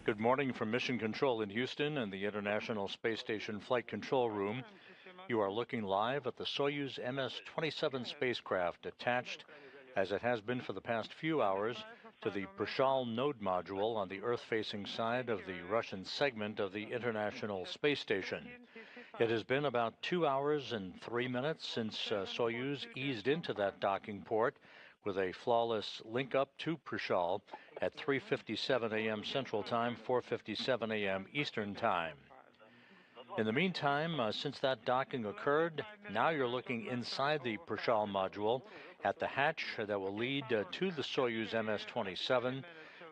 Good morning from Mission Control in Houston and the International Space Station Flight Control Room. You are looking live at the Soyuz MS-27 spacecraft attached, as it has been for the past few hours, to the Prishal node module on the Earth-facing side of the Russian segment of the International Space Station. It has been about 2 hours and 3 minutes since Soyuz eased into that docking port with a flawless link-up to Prishal at 3:57 a.m. Central Time, 4:57 a.m. Eastern Time. In the meantime, since that docking occurred, now you're looking inside the Prishal module at the hatch that will lead to the Soyuz MS-27.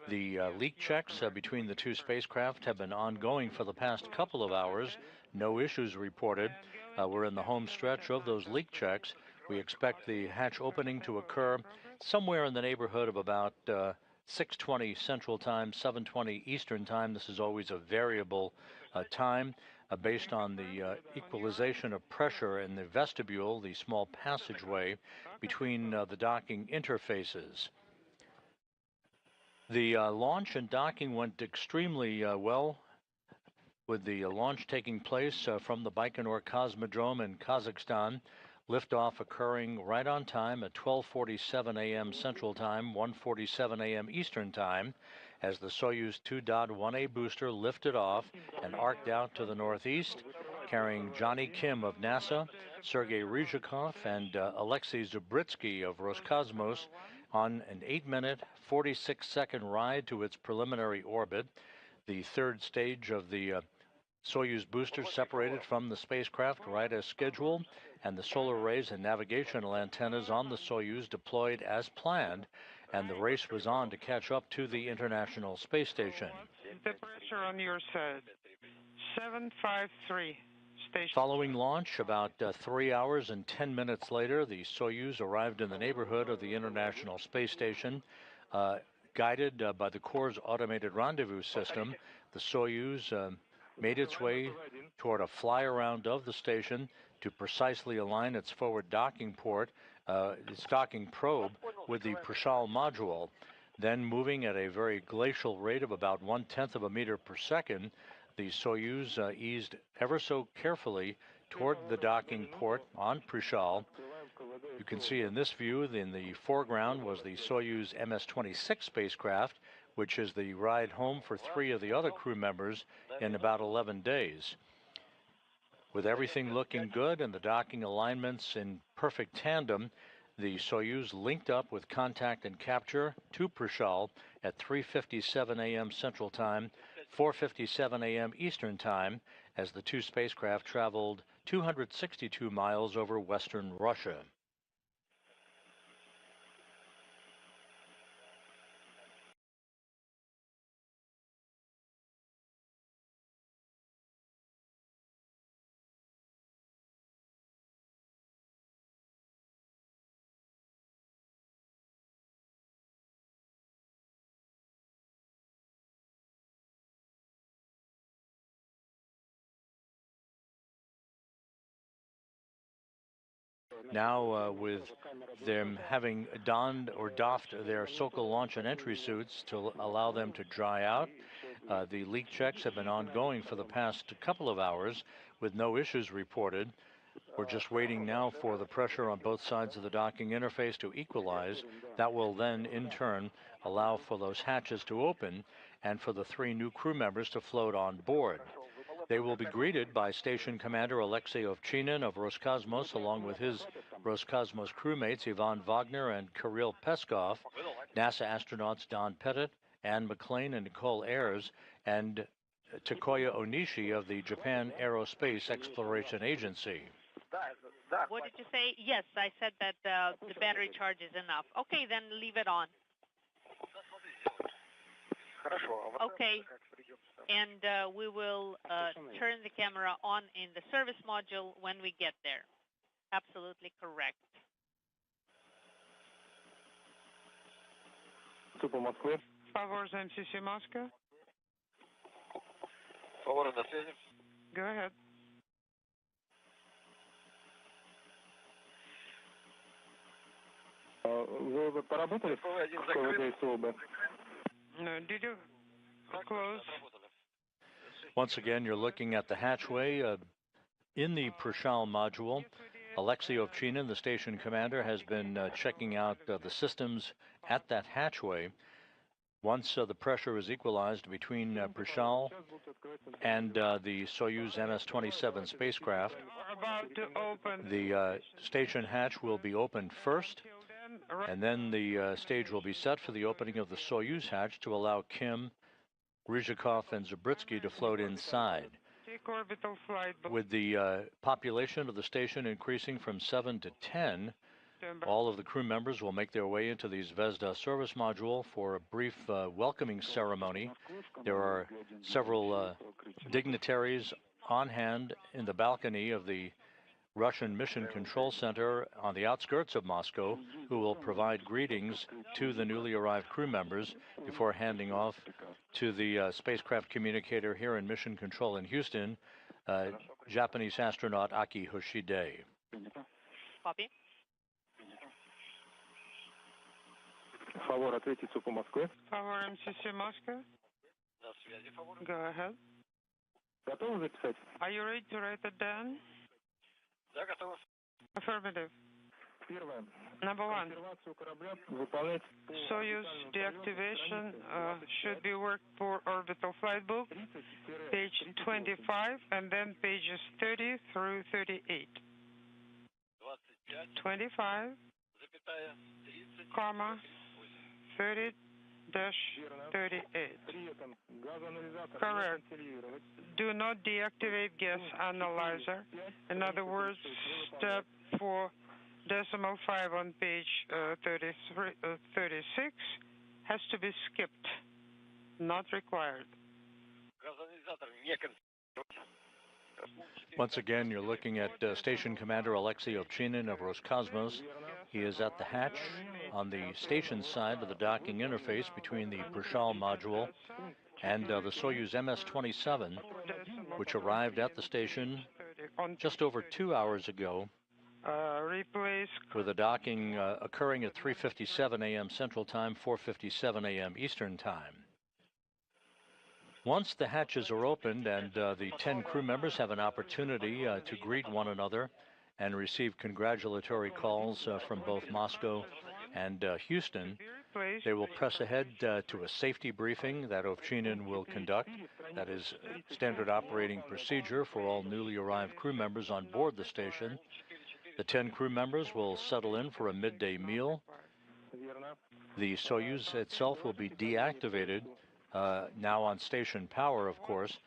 The leak checks between the two spacecraft have been ongoing for the past couple of hours. No issues reported. We're in the home stretch of those leak checks. We expect the hatch opening to occur somewhere in the neighborhood of about 6:20 Central Time, 7:20 Eastern Time. This is always a variable time based on the equalization of pressure in the vestibule, the small passageway between the docking interfaces. The launch and docking went extremely well, with the launch taking place from the Baikonur Cosmodrome in Kazakhstan. Liftoff occurring right on time at 12:47 a.m. Central Time, 1:47 a.m. Eastern Time, as the Soyuz 2.1A booster lifted off and arced out to the northeast, carrying Johnny Kim of NASA, Sergei Ryzhikov, and Alexei Zubritsky of Roscosmos on an 8-minute, 46-second ride to its preliminary orbit. The third stage of the Soyuz booster separated from the spacecraft right as scheduled, and the solar arrays and navigational antennas on the Soyuz deployed as planned, and the race was on to catch up to the International Space Station. The pressure on your side, 753. Station. Following launch, about 3 hours and 10 minutes later, the Soyuz arrived in the neighborhood of the International Space Station. Guided by the Corps' automated rendezvous system, the Soyuz made its way toward a fly-around of the station to precisely align its forward docking port, its docking probe, with the Prishal module. Then, moving at a very glacial rate of about 1/10 of a meter per second, the Soyuz eased ever so carefully toward the docking port on Prishal. You can see in this view, in the foreground, was the Soyuz MS-26 spacecraft, which is the ride home for 3 of the other crew members in about 11 days. With everything looking good and the docking alignments in perfect tandem, the Soyuz linked up with contact and capture to Prishal at 3:57 a.m. Central Time, 4:57 a.m. Eastern Time, as the two spacecraft traveled 262 miles over western Russia. Now, with them having donned or doffed their Sokol launch and entry suits to allow them to dry out, the leak checks have been ongoing for the past couple of hours with no issues reported. We're just waiting now for the pressure on both sides of the docking interface to equalize. That will then, in turn, allow for those hatches to open and for the 3 new crew members to float on board. They will be greeted by Station Commander Alexei Ovchinin of Roscosmos, along with his Roscosmos crewmates Ivan Wagner and Kirill Peskov, NASA astronauts Don Pettit, Anne McLean and Nicole Ayers, and Takoya Onishi of the Japan Aerospace Exploration Agency. What did you say? Yes, I said that the battery charge is enough. Okay, then leave it on. Okay, and we will turn the camera on in the service module when we get there. Absolutely correct. Favor MCC Moscow. Go ahead. Вы поработали в КВД СОБ? Did you Close. Once again, you're looking at the hatchway. In the Prishal module, Alexei Ovchinin, the station commander, has been checking out the systems at that hatchway. Once the pressure is equalized between Prishal and the Soyuz MS-27 spacecraft, the station hatch will be opened first, and then the stage will be set for the opening of the Soyuz hatch to allow Kim, Ryzhikov, and Zabritsky to float inside. With the population of the station increasing from 7 to 10, all of the crew members will make their way into the Zvezda service module for a brief welcoming ceremony. There are several dignitaries on hand in the balcony of the Russian Mission Control Center on the outskirts of Moscow, who will provide greetings to the newly arrived crew members before handing off to the spacecraft communicator here in Mission Control in Houston, Japanese astronaut Aki Hoshide. Copy. Favor ответить по Москве. Favor MCC Moscow. Go ahead. Готовы записать? Are you ready to write it down? Да, готово. Affirmative. Первое. Number one. Активацию корабля выполнять. Soyuz deactivation should be worked for orbital flight book, page 25, and then pages 30 through 38. 25, comma, 30-38. Correct. Do not deactivate gas analyzer. In other words, step 4.5 on page 36 has to be skipped, not required. Once again, you're looking at Station Commander Alexei Ovchinin of Roscosmos. He is at the hatch on the station side of the docking interface between the Prishal module and the Soyuz MS-27, which arrived at the station just over 2 hours ago, with the docking occurring at 3:57 a.m. Central Time, 4:57 a.m. Eastern Time. Once the hatches are opened and the 10 crew members have an opportunity to greet one another and receive congratulatory calls from both Moscow and Houston, they will press ahead to a safety briefing that Ovchinin will conduct. That is standard operating procedure for all newly arrived crew members on board the station. The 10 crew members will settle in for a midday meal. The Soyuz itself will be deactivated, now on station power, of course,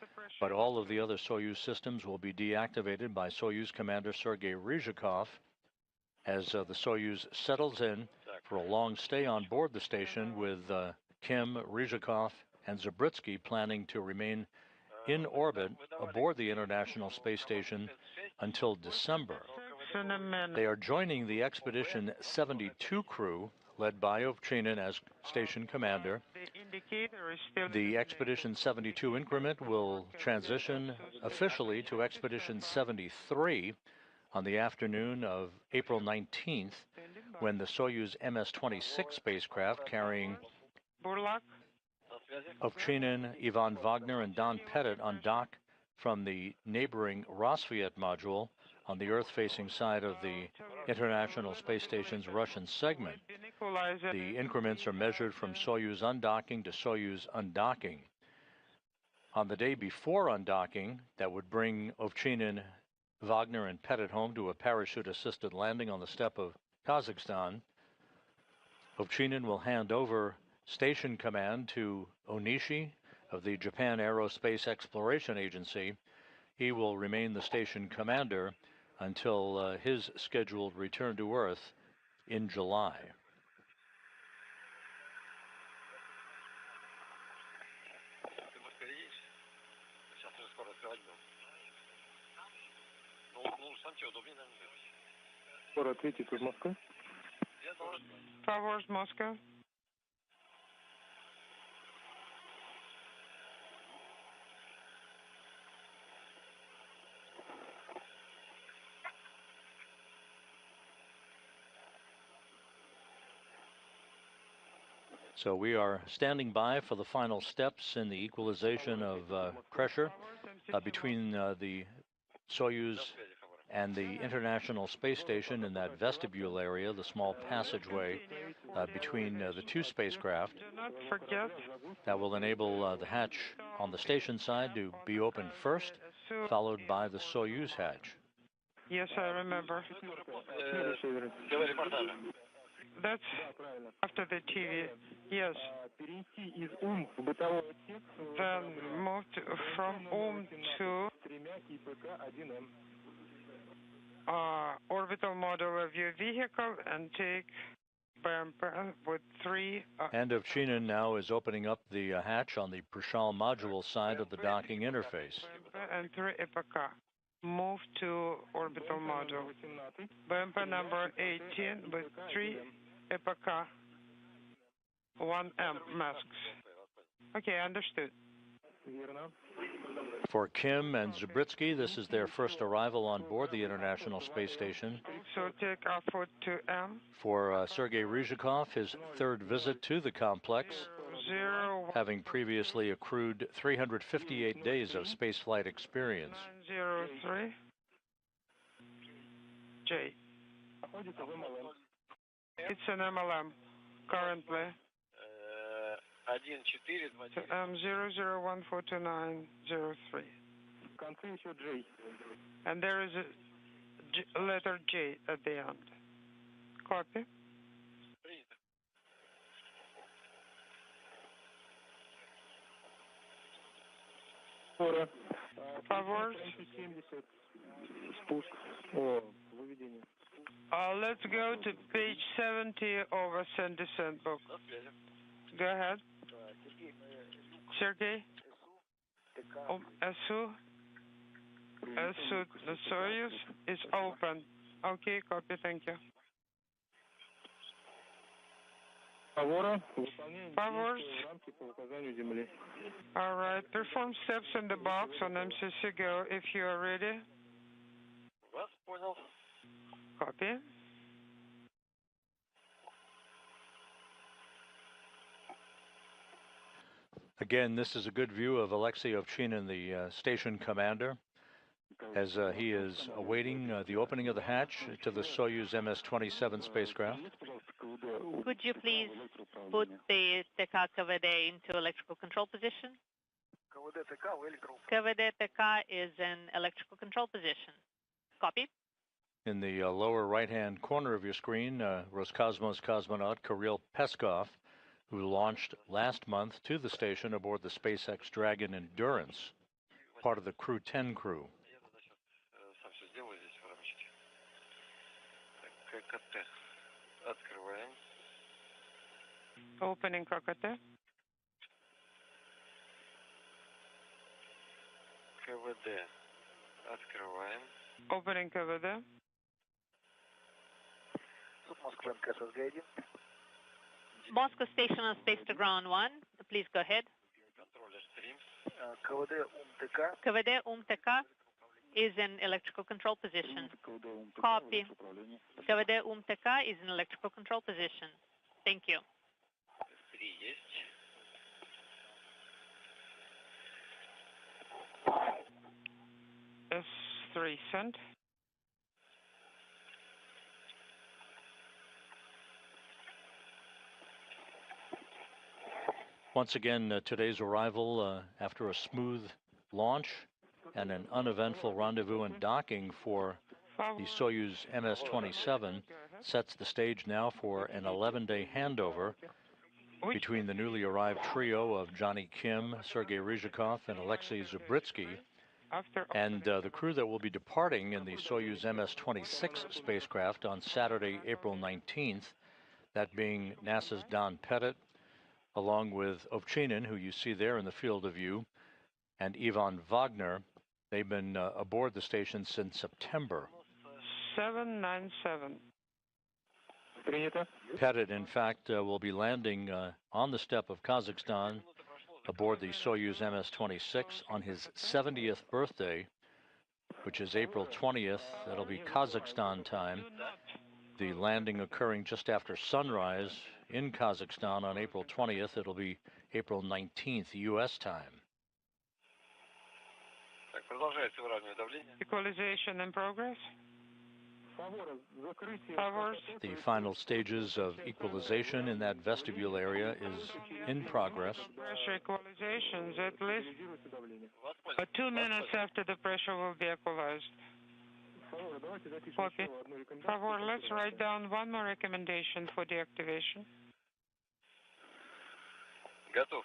but all of the other Soyuz systems will be deactivated by Soyuz Commander Sergei Ryzhikov as the Soyuz settles in for a long stay on board the station, with Kim, Ryzhikov, and Zabritsky planning to remain in orbit aboard the International Space Station until December. They are joining the Expedition 72 crew, led by Ovchinin as station commander. The Expedition 72 increment will transition officially to Expedition 73 on the afternoon of April 19th, when the Soyuz MS-26 spacecraft carrying Ovchinin, Ivan Wagner, and Don Pettit undock from the neighboring Rosviet module on the Earth-facing side of the International Space Station's Russian segment. The increments are measured from Soyuz undocking to Soyuz undocking. On the day before undocking, that would bring Ovchinin, Wagner, and Pettit home to a parachute-assisted landing on the steppe of Kazakhstan. Ovchinin will hand over station command to Onishi of the Japan Aerospace Exploration Agency. He will remain the station commander until his scheduled return to Earth in July. Favors Moscow. So we are standing by for the final steps in the equalization of pressure between the Soyuz and the International Space Station in that vestibule area, the small passageway between the two spacecraft. That will enable the hatch on the station side to be opened first, followed by the Soyuz hatch. Yes, I remember. That's after the TV. Yes. Then moved from to orbital model of your vehicle and take BMP with 3. And Ovchinin now is opening up the hatch on the Prishal module side of the docking interface. And 3 EPK. Move to orbital module. BMP number 18 with 3 EPK 1M masks. Okay, understood. For Kim and Zabritsky, this is their first arrival on board the International Space Station. So take off for 2M. For Sergei Ryzhikov, his third visit to the complex, having previously accrued 358 days of spaceflight experience. 903 J. It's an MLM currently. M00142903. And there is a letter J at the end. Copy. Favor. Let's go to page 70 of ascent descent book. Go ahead. Sergey? SU? The Soyuz is open. Okay, copy, thank you. Favors? All right, perform steps in the box on MCC Go if you are ready. Copy. Again, this is a good view of Alexei Ovchinin, the station commander, as he is awaiting the opening of the hatch to the Soyuz MS-27 spacecraft. Could you please put the TK KVD into electrical control position? KVD TK is in electrical control position. Copy. In the lower right-hand corner of your screen, Roscosmos cosmonaut Kirill Peskov, who launched last month to the station aboard the SpaceX Dragon Endurance, part of the Crew 10 crew. Opening KKT. КВД. Открываем. Opening KVD. Moscow Station on Space to Ground 1. Please go ahead. KVD TK is in electrical control position. Copy. KVD TK is in electrical control position. Thank you. S3 sent. Once again, today's arrival after a smooth launch and an uneventful rendezvous and docking for the Soyuz MS-27 sets the stage now for an 11-day handover between the newly arrived trio of Johnny Kim, Sergei Ryzhikov, and Alexei Zabritsky, and the crew that will be departing in the Soyuz MS-26 spacecraft on Saturday, April 19th, that being NASA's Don Pettit, along with Ovchinin, who you see there in the field of view, and Ivan Wagner. They've been aboard the station since September. 797. Pettit, in fact, will be landing on the steppe of Kazakhstan aboard the Soyuz MS-26 on his 70th birthday, which is April 20th. That'll be Kazakhstan time. The landing occurring just after sunrise in Kazakhstan on April 20th. It'll be April 19th, U.S. time. Equalization in progress. Favors. The final stages of equalization in that vestibule area is in progress. Pressure equalizations at least 2 minutes after the pressure will be equalized. Copy. Favor, let's write down one more recommendation for deactivation.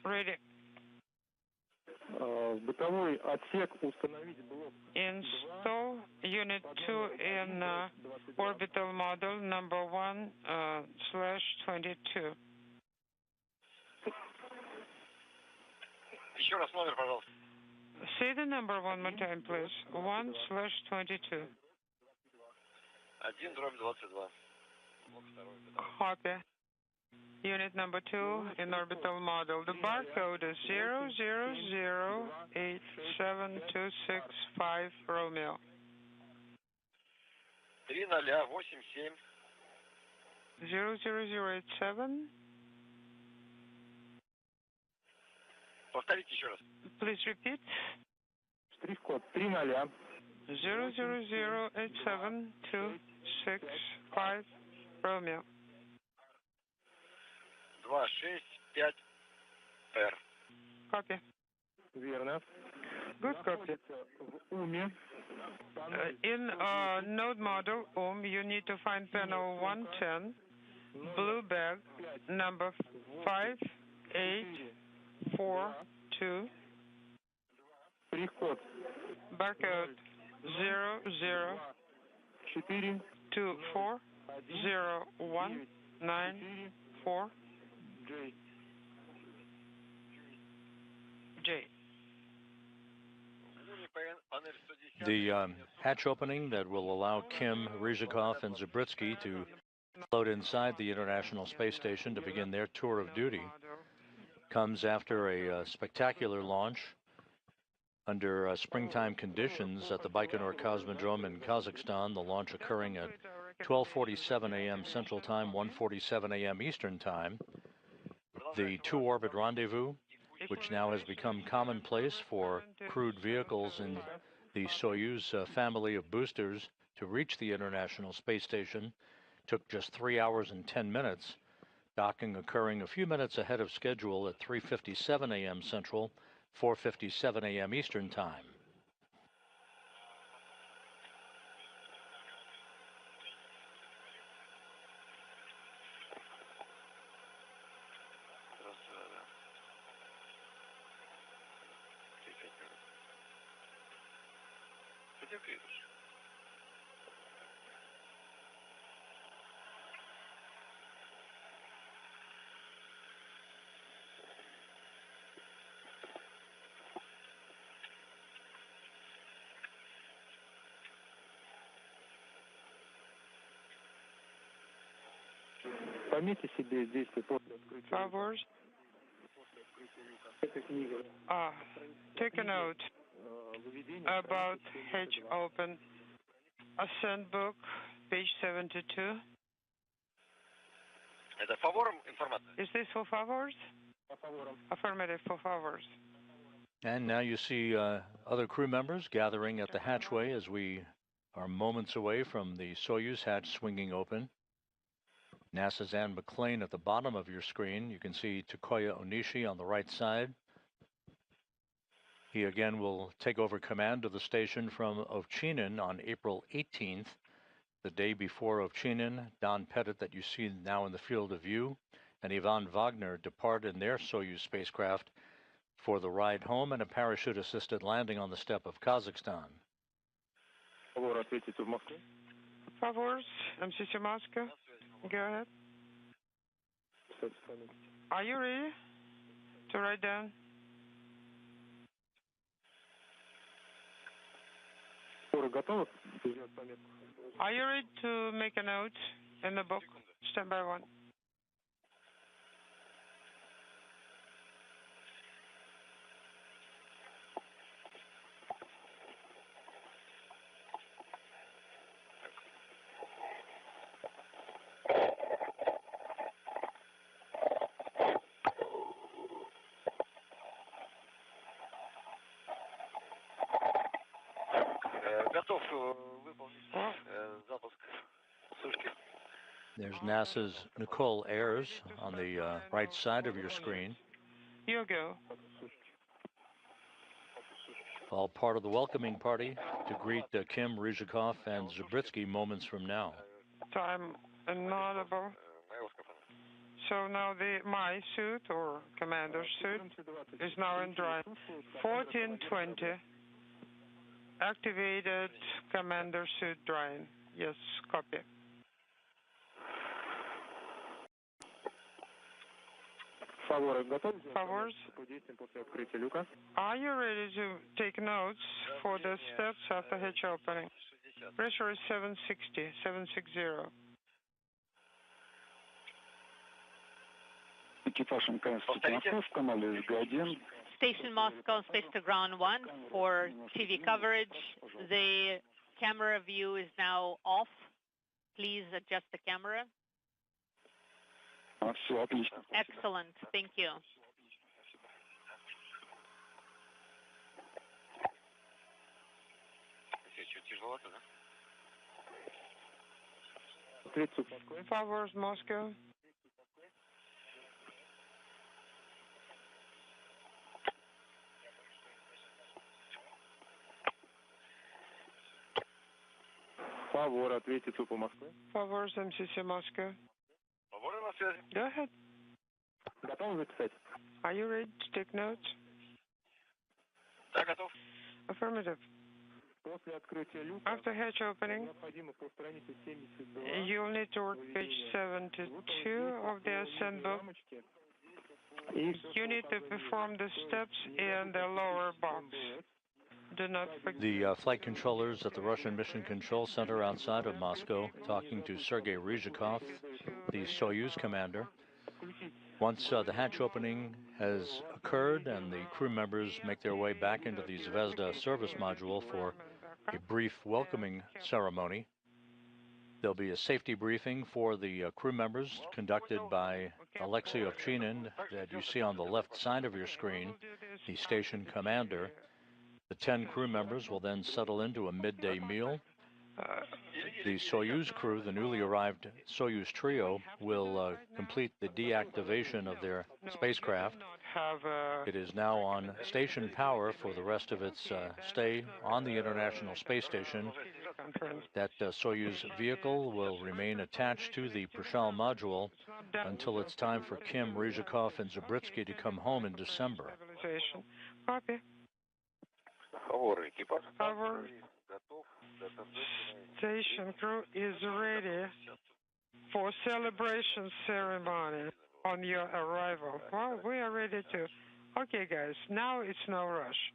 Ready. Install Unit 2 in orbital model number 1/22. Say the number one more time, please. 1/22. Copy. Unit number 2 in orbital model. The barcode is 0008726 Romeo. 00087. Please repeat. 0008726 Romeo. 265R. Copy. Good copy. In node model you need to find panel 110, blue bag, number 5842. Barcode 00240194. J. The hatch opening that will allow Kim, Ryzhikov, and Zabritsky to float inside the International Space Station to begin their tour of duty comes after a spectacular launch under springtime conditions at the Baikonur Cosmodrome in Kazakhstan, the launch occurring at 12:47 a.m. Central Time, 1:47 a.m. Eastern Time. The two-orbit rendezvous, which now has become commonplace for crewed vehicles in the Soyuz family of boosters to reach the International Space Station, took just 3 hours and 10 minutes, docking occurring a few minutes ahead of schedule at 3:57 a.m. Central, 4:57 a.m. Eastern Time. Favors. Take a note about hatch open. Ascent book, page 72. Is this for favors? Affirmative for favors. And now you see other crew members gathering at the hatchway as we are moments away from the Soyuz hatch swinging open. NASA's Anne McClain at the bottom of your screen. You can see Takoya Onishi on the right side. He again will take over command of the station from Ovchinin on April 18th. The day before Ovchinin, Don Pettit, that you see now in the field of view, and Ivan Wagner depart in their Soyuz spacecraft for the ride home and a parachute-assisted landing on the steppe of Kazakhstan. Favors, MCC Moscow. Go ahead. Are you ready to write down? Are you ready to make a note in the book? Stand by one. Готов выполнить запуск сушки. There's NASA's Nicole Ayers on the right side of your screen. You go. All part of the welcoming party to greet Kim, Ryzhikov, and Zabritsky moments from now. Time inaudible. So now my suit or commander's suit is now in dry. 1420. Activated commander suit drying. Yes, copy. Favors. Are you ready to take notes for the steps after hatch opening? Pressure is 760, 760. Station Moscow, space to ground 1 for TV coverage. The camera view is now off. Please adjust the camera. Excellent. Thank you. Favors, Moscow. Favor, ответите по Москве. Favors, MCC Moscow. Go ahead. Готовы записать? Are you ready to take notes? Да, готов. Affirmative. После открытия люка After hatch opening, необходимо по странице 72. you'll need to work page 72 of the ascent book. You need to perform the steps in the lower box. Do not forget. The flight controllers at the Russian Mission Control Center outside of Moscow talking to Sergei Ryzhikov, the Soyuz commander. Once the hatch opening has occurred and the crew members make their way back into the Zvezda service module for a brief welcoming ceremony, there'll be a safety briefing for the crew members conducted by Alexei Ovchinin that you see on the left side of your screen, the station commander. The 10 crew members will then settle into a midday meal. The Soyuz crew, the newly arrived Soyuz trio, will complete the deactivation of their spacecraft. It is now on station power for the rest of its stay on the International Space Station. That Soyuz vehicle will remain attached to the Prashal module until it's time for Kim, Ryzhikov, and Zabritsky to come home in December. Copy. Our station crew is ready for celebration ceremony on your arrival. Well, we are ready to. Okay, guys, now it's no rush.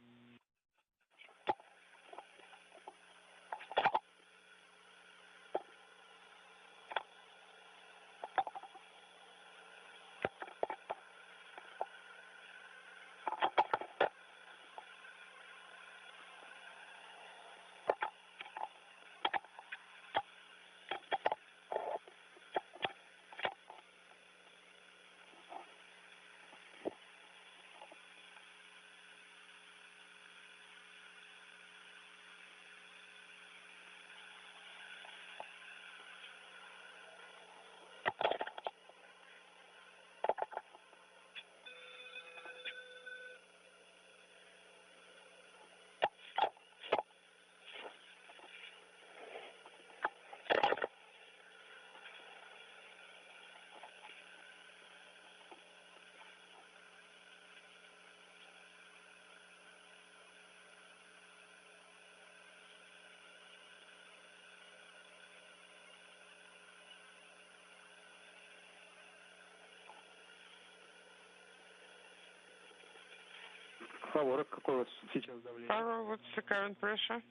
Favor, какое у вас сейчас давление? Favor, what's the current pressure?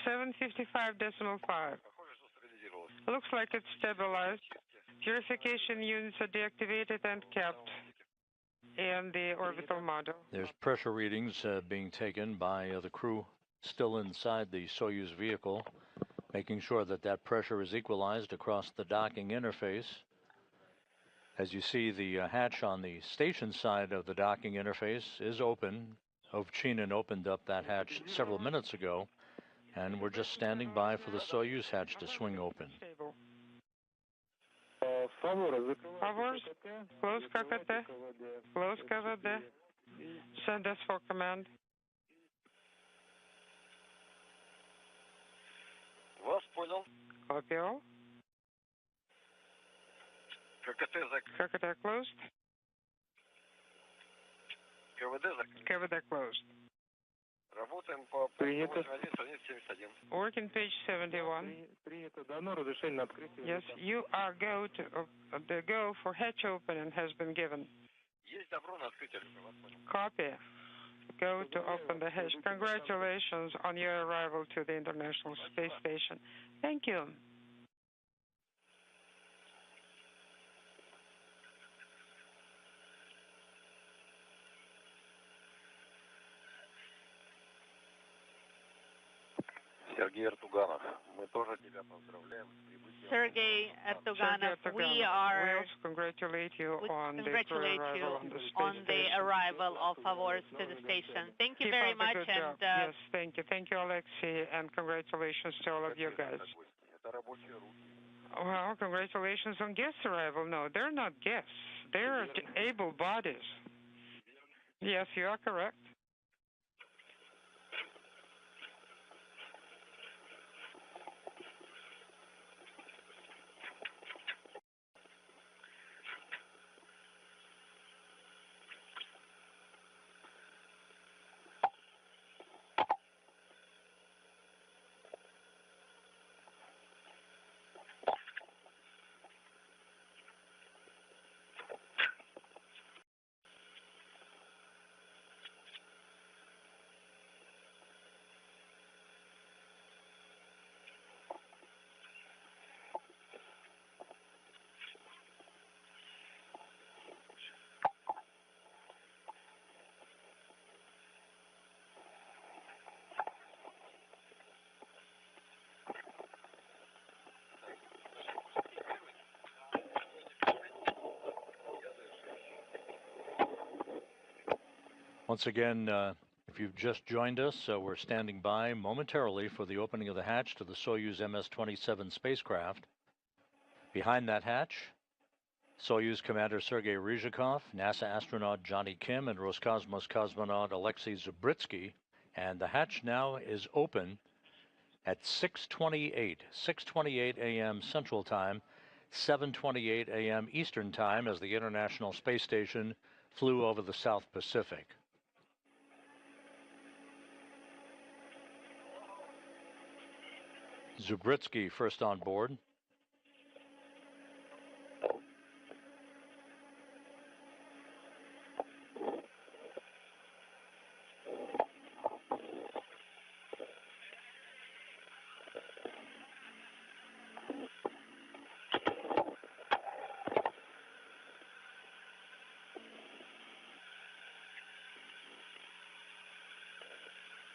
755.5. Looks like it's stabilized. Purification units are deactivated and kept in the orbital module. There's pressure readings being taken by the crew still inside the Soyuz vehicle, making sure that that pressure is equalized across the docking interface. As you see, the hatch on the station side of the docking interface is open. Ovchinin opened up that hatch several minutes ago, and we're just standing by for the Soyuz hatch to swing open. Favors, close KKT, close KVD, send us for command. Вас понял. Copy all. KKT closed. КВД закрыт. KVD closed. Работаем по 81, страница 71. Working page 71. Yes, you are go to the go for hatch opening has been given. Есть добро на открытие. Copy. Go to open the hatch. Congratulations on your arrival to the International Space Station. Thank you. Сергей Артуганов, мы тоже тебя поздравляем с прибытием. Sergey Erdoganov, we also congratulate you on the arrival of Favors to the station. Thank you Keep very up the much, good and job. Yes, thank you. Thank you, Alexei, and congratulations to all of you guys. Это рабочие руки. Well, congratulations on guest arrival. No, they're not guests. They're able bodies. Yes, you are correct. Once again, if you've just joined us, we're standing by momentarily for the opening of the hatch to the Soyuz MS-27 spacecraft. Behind that hatch, Soyuz Commander Sergei Ryzhikov, NASA astronaut Johnny Kim, and Roscosmos cosmonaut Alexei Zubritsky. And the hatch now is open at 6:28 a.m. Central Time, 7:28 a.m. Eastern Time, as the International Space Station flew over the South Pacific. Zubritsky first on board.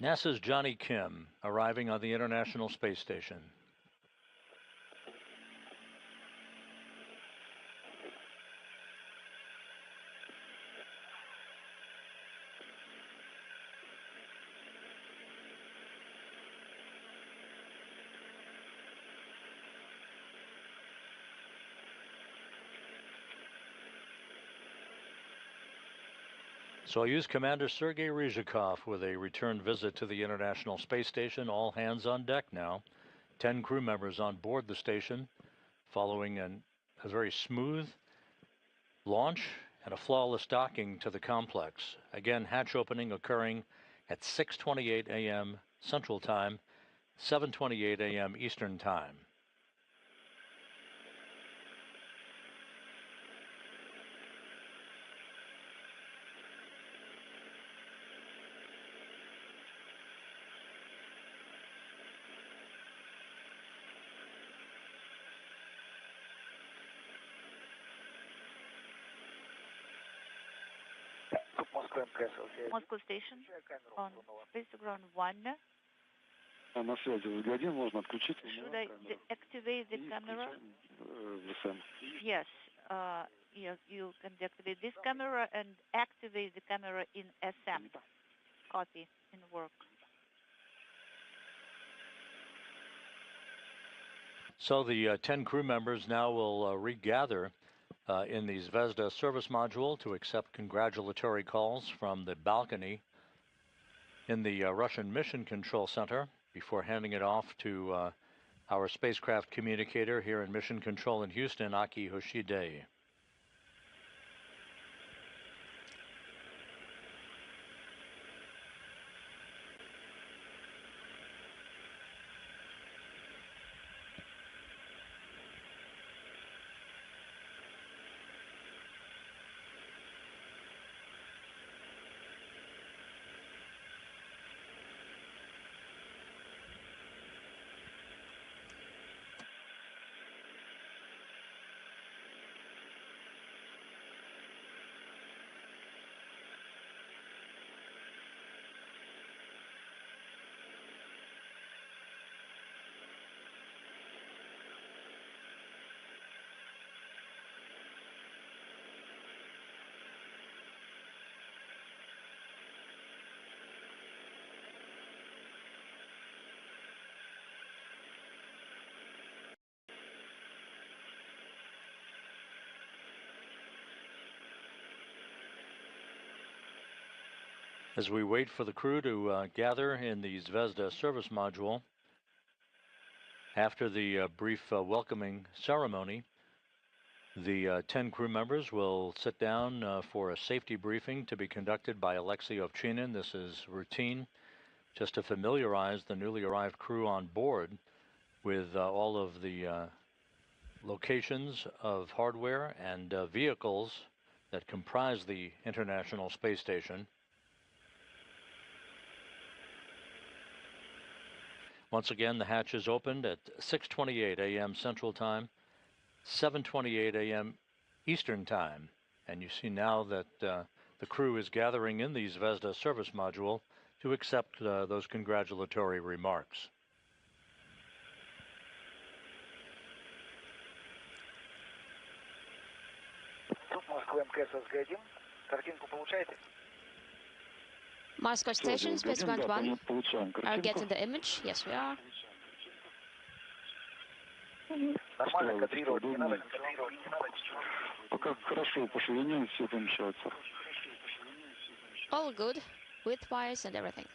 NASA's Johnny Kim arriving on the International Space Station. Soyuz Commander Sergei Ryzhikov with a return visit to the International Space Station. All hands on deck now. 10 crew members on board the station, following a very smooth launch and a flawless docking to the complex. Again, hatch opening occurring at 6:28 a.m. Central Time, 7:28 a.m. Eastern Time. Moscow Station on Space Ground 1. На связи взглянем, можно отключить. Should I deactivate the camera? В СМ. Yes. you can deactivate this camera and activate the camera in SM. Copy, in work. So the 10 crew members now will regather in the Zvezda service module to accept congratulatory calls from the balcony in the Russian Mission Control Center before handing it off to our spacecraft communicator here in Mission Control in Houston, Aki Hoshide. As we wait for the crew to gather in the Zvezda service module, after the brief welcoming ceremony, the 10 crew members will sit down for a safety briefing to be conducted by Alexei Ovchinin. This is routine, just to familiarize the newly arrived crew on board with all of the locations of hardware and vehicles that comprise the International Space Station. Once again, the hatches opened at 6:28 a.m. Central Time, 7:28 a.m. Eastern Time. And you see now that the crew is gathering in the Zvezda service module to accept those congratulatory remarks. Moscow Station, Spaceman 1. Are you getting the image? Yes, we are. All good, width-wise and everything.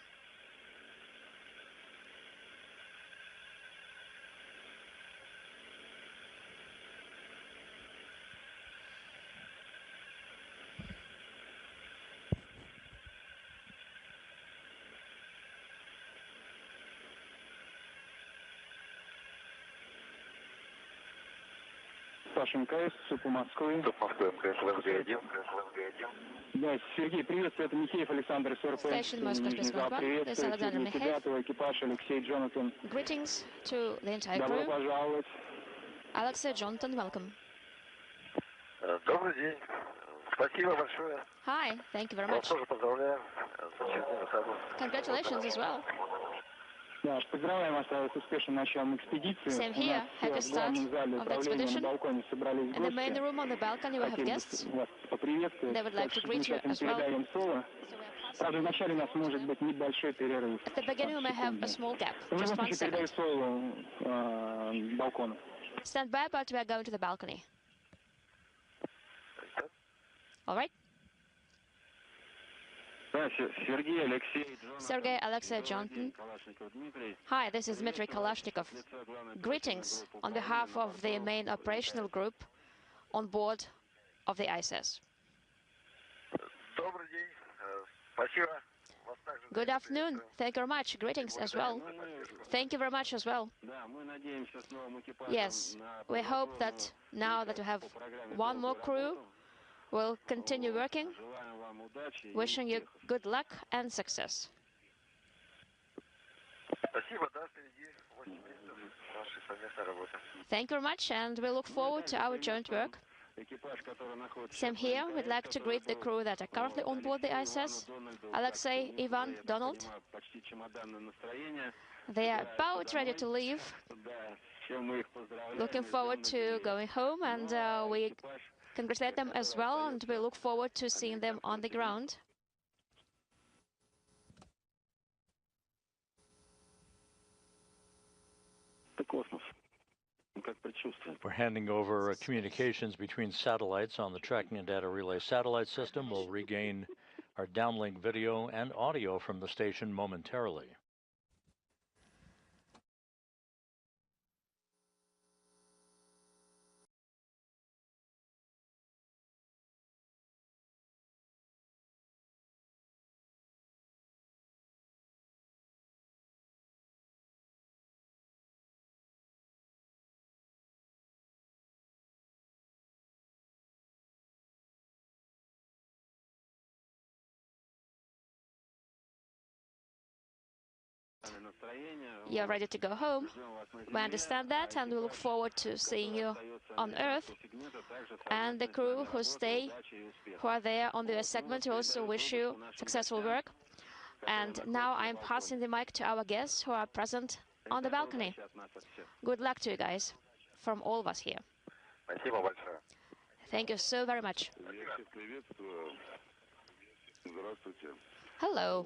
Саша МКС, СУП Москвы. СУП Москвы, МКС, ЛСГ-1. Да, Сергей, приветствую, это Михеев Александр, СРП. Station Moscow Space One. This is Alexander Mikheyev. Экипаж Алексей Джонатан. Greetings to the entire Добро crew. пожаловать. Alexei Jonathan, welcome. Добрый день. Спасибо большое. Hi, thank you very much. Тоже поздравляю с участием в событии. Congratulations as well. Да, поздравляем вас с успешным началом экспедиции. Same here. Happy start of the expedition. In the main room on the balcony we have guests. They would like to greet you as well. Правда, вначале у нас может быть небольшой перерыв. At the beginning we may have a small gap, just 1 second. Stand by, but we are going to the balcony. All right? Sergei Alexei Jonathan. Hi, this is Dmitry Kalashnikov. Greetings on behalf of the main operational group on board of the ISS. Good afternoon. Thank you very much. Greetings as well. Thank you very much as well. Yes, we hope that now that we have one more crew, we'll continue working. Wishing you good luck and success. Thank you very much, and we look forward to our joint work. Same here, we'd like to greet the crew that are currently on board the ISS, Alexei, Ivan, Donald. They are about ready to leave. Looking forward to going home, and we congratulate them as well, and we look forward to seeing them on the ground. We're handing over communications between satellites on the tracking and data relay satellite system. We'll regain our downlink video and audio from the station momentarily. You're ready to go home. We understand that, and we look forward to seeing you on Earth. And the crew who are there on the US segment, we also wish you successful work. And now I'm passing the mic to our guests who are present on the balcony. Good luck to you guys, from all of us here. Thank you so very much. Hello.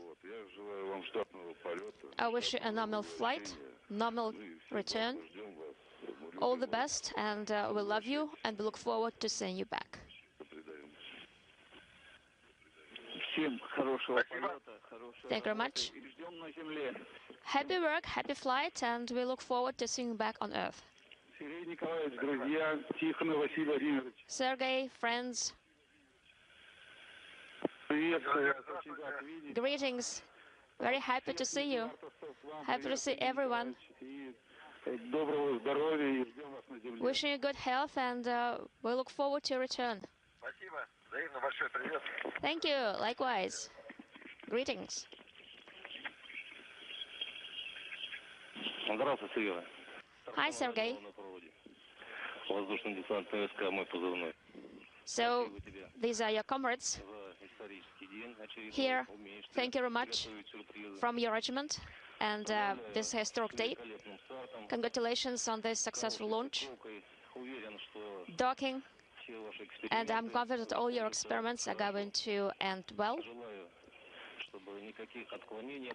I wish you a normal flight, normal return. All the best, and we love you, and we look forward to seeing you back. Thank you very much. Happy work, happy flight, and we look forward to seeing you back on Earth. Sergey, friends. Greetings. Very happy to see you. Happy to see everyone. Wishing you good health, and we look forward to your return. Thank you. Likewise. Greetings. Hi, Sergey. So, these are your comrades here. Thank you very much from your regiment and this historic day. Congratulations on this successful launch, docking, and I'm confident all your experiments are going to end well.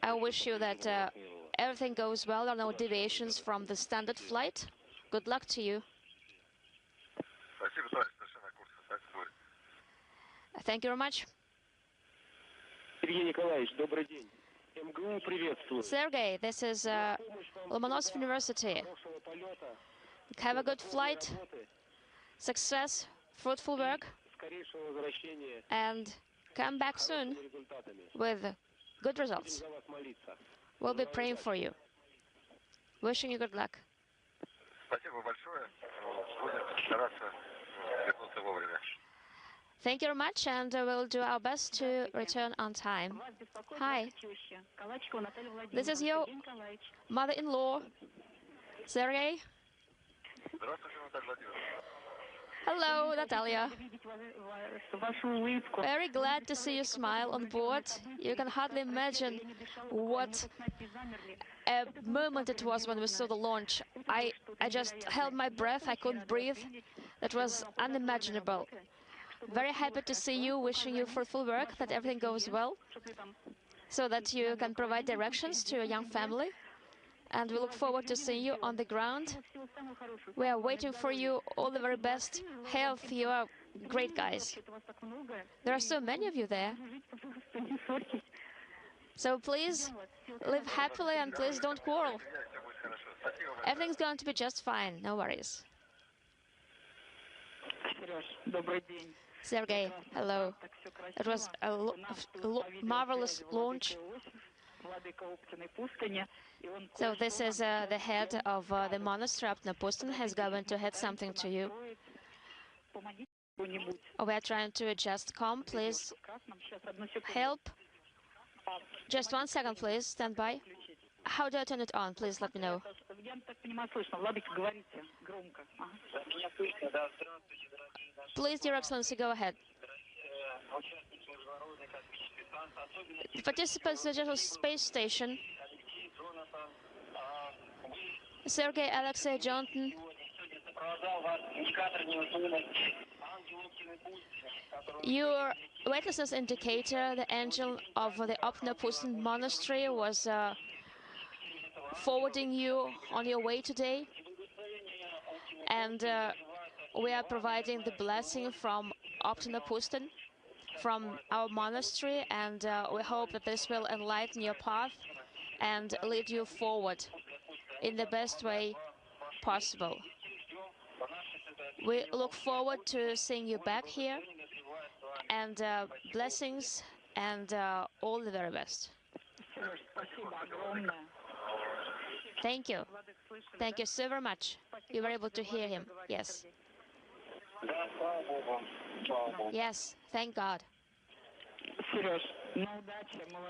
I wish you that everything goes well, and no deviations from the standard flight. Good luck to you. Thank you very much. Sergey, this is Lomonosov University. Have a good flight, success, fruitful work, and come back soon with good results. We'll be praying for you. Wishing you good luck. Thank you very much, and we'll do our best to return on time. Hi. This is your mother-in-law, Sergey. Hello, Natalia. Very glad to see you smile on board. You can hardly imagine what a moment it was when we saw the launch. I just held my breath. I couldn't breathe. That was unimaginable. Very happy to see you, wishing you fruitful work, that everything goes well, so that you can provide directions to your young family. And we look forward to seeing you on the ground. We are waiting for you. All the very best health. You are great guys. There are so many of you there. So please live happily, and please don't quarrel. Everything's going to be just fine. No worries. Sergey, hello. It was a marvelous launch. So this is the head of the monastery up in Pustin, has going to head something to you. We are trying to adjust comm. Please help. Just 1 second, please. Stand by. How do I turn it on? Please let me know. Please, Your Excellency, go ahead. Participants of the space station, Sergey Alexei Jonton, Your weightlessness indicator, the engine of the Optnapustin monastery, was forwarding you on your way today. And we are providing the blessing from Optnapustin, from our monastery, and we hope that this will enlighten your path and lead you forward in the best way possible. We look forward to seeing you back here, and blessings and all the very best. Thank you. Thank you so very much. You were able to hear him. Yes. Yes, thank God.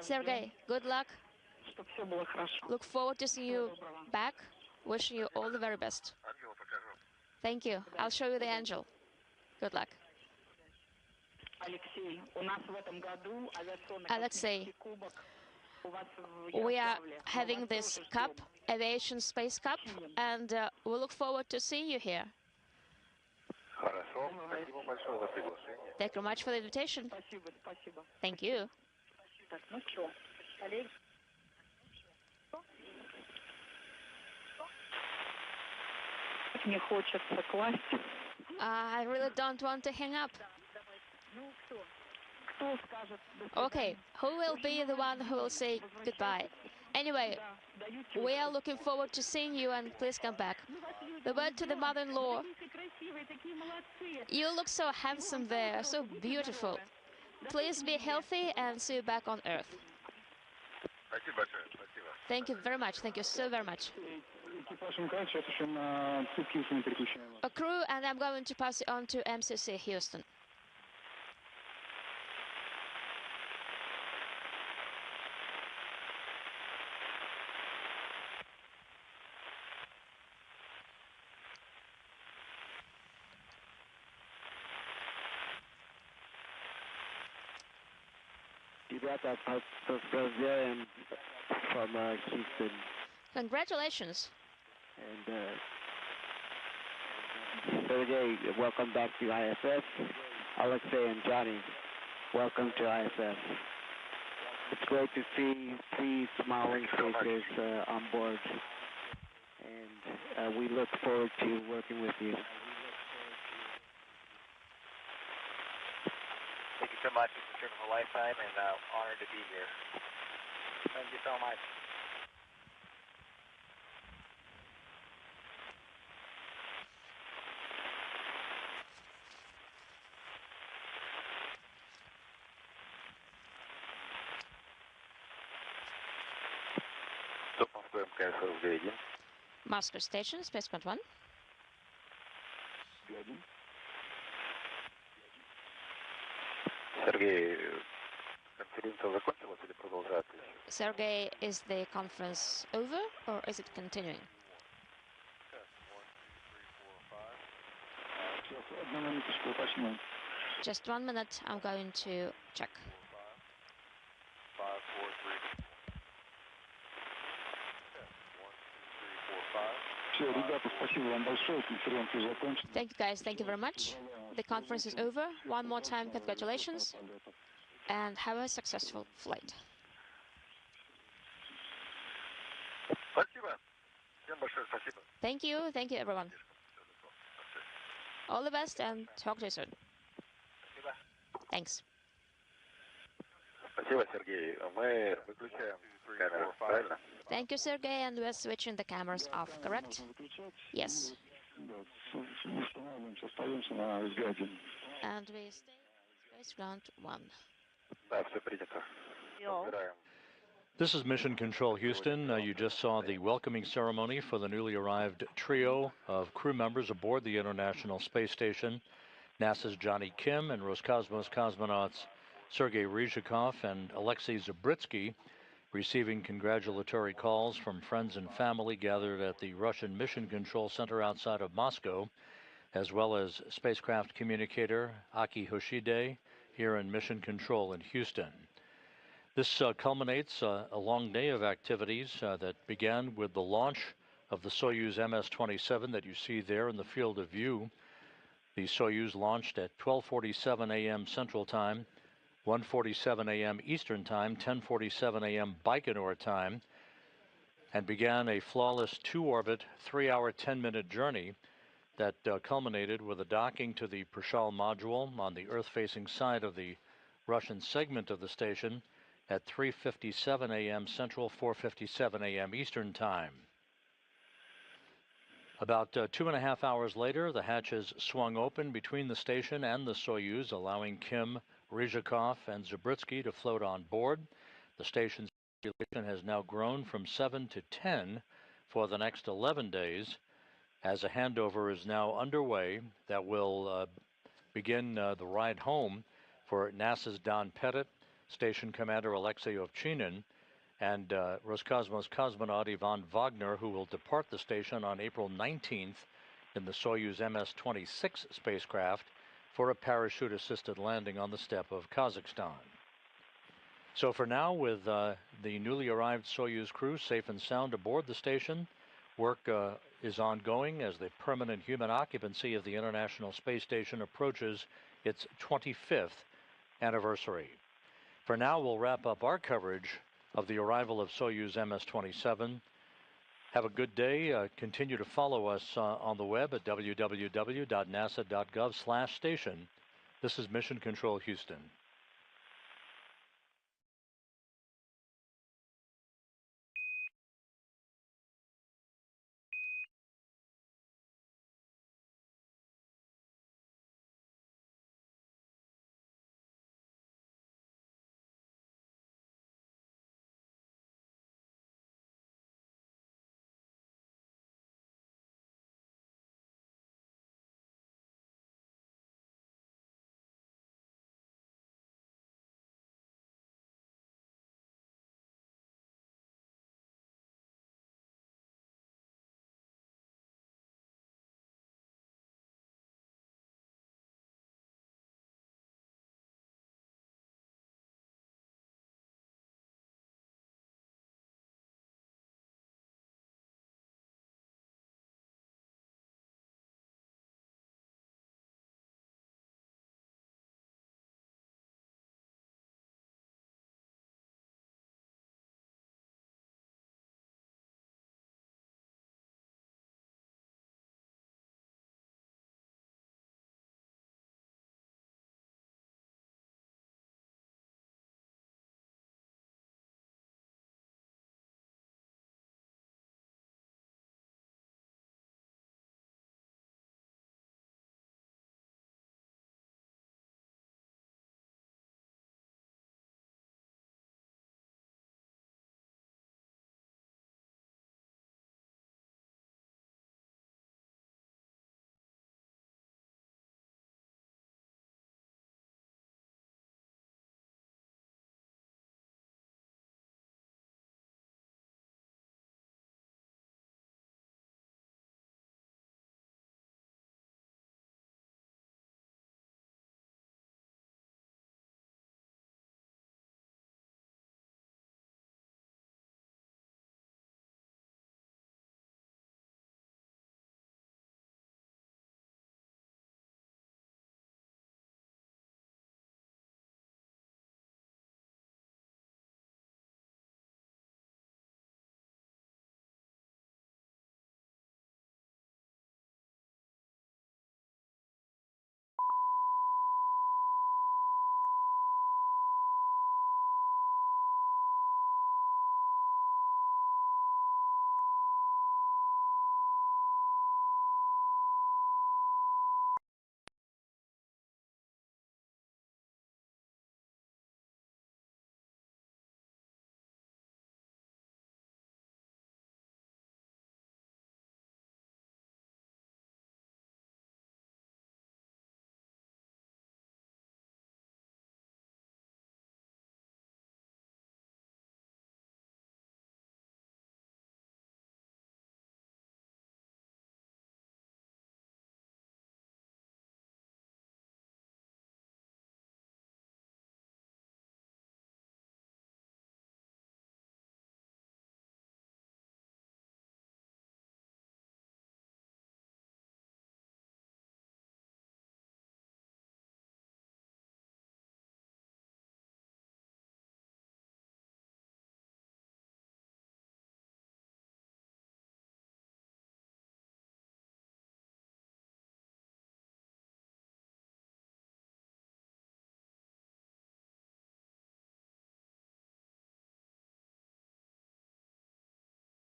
Sergey, good luck. Look forward to seeing you back. Wishing you all the very best. Thank you. I'll show you the angel. Good luck. Alexei, we are having this cup, aviation space cup, and we look forward to seeing you here. Thank you very much for the invitation. Thank you. I really don't want to hang up. Okay, who will be the one who will say goodbye? Anyway, we are looking forward to seeing you, and please come back. The word to the mother-in-law. You look so handsome there, so beautiful. Please be healthy and see you back on Earth. Thank you very much. Thank you so very much. A crew, and I'm going to pass it on to MCC Houston. From Houston. Congratulations. And Sergey, welcome back to ISS. Alexei and Johnny, welcome to ISS. It's great to see three smiling faces on board, and we look forward to working with you. Thank you so much. It's a trip of a lifetime, and honored to be here. Thank you so much. Moscow Station, Spaceport 1. Sergey, конференция закончилась или продолжается? Sergey, is the conference over or is it continuing? Just 1 minute, I'm going to check. Thank you guys, thank you very much. The conference is over. One more time, congratulations, and have a successful flight. Thank you everyone. All the best and talk to you soon. Thanks. Thank you, Sergey, and we're switching the cameras off, correct? Yes. And we stay space ground 1. This is Mission Control Houston. You just saw the welcoming ceremony for the newly arrived trio of crew members aboard the International Space Station. NASA's Johnny Kim and Roscosmos cosmonauts Sergei Ryzhikov and Alexei Zabritsky receiving congratulatory calls from friends and family gathered at the Russian Mission Control Center outside of Moscow, as well as spacecraft communicator Aki Hoshide here in Mission Control in Houston. This culminates a long day of activities that began with the launch of the Soyuz MS-27 that you see there in the field of view. The Soyuz launched at 12:47 a.m. Central Time, 1:47 a.m. Eastern Time, 10:47 a.m. Baikonur Time, and began a flawless two-orbit, 3-hour, 10-minute journey that culminated with a docking to the Prishal module on the Earth-facing side of the Russian segment of the station at 3:57 a.m. Central, 4:57 a.m. Eastern Time. About 2.5 hours later, the hatches swung open between the station and the Soyuz, allowing Kim, Ryzhikov, and Zabritsky to float on board. The station's population has now grown from 7 to 10 for the next 11 days, as a handover is now underway that will begin the ride home for NASA's Don Pettit, Station Commander Alexei Ovchinin, and Roscosmos cosmonaut Ivan Wagner, who will depart the station on April 19th in the Soyuz MS-26 spacecraft for a parachute-assisted landing on the steppe of Kazakhstan. So for now, with the newly arrived Soyuz crew safe and sound aboard the station, work is ongoing as the permanent human occupancy of the International Space Station approaches its 25th anniversary. For now, we'll wrap up our coverage of the arrival of Soyuz MS-27. Have a good day. Continue to follow us on the web at www.nasa.gov/station. This is Mission Control Houston.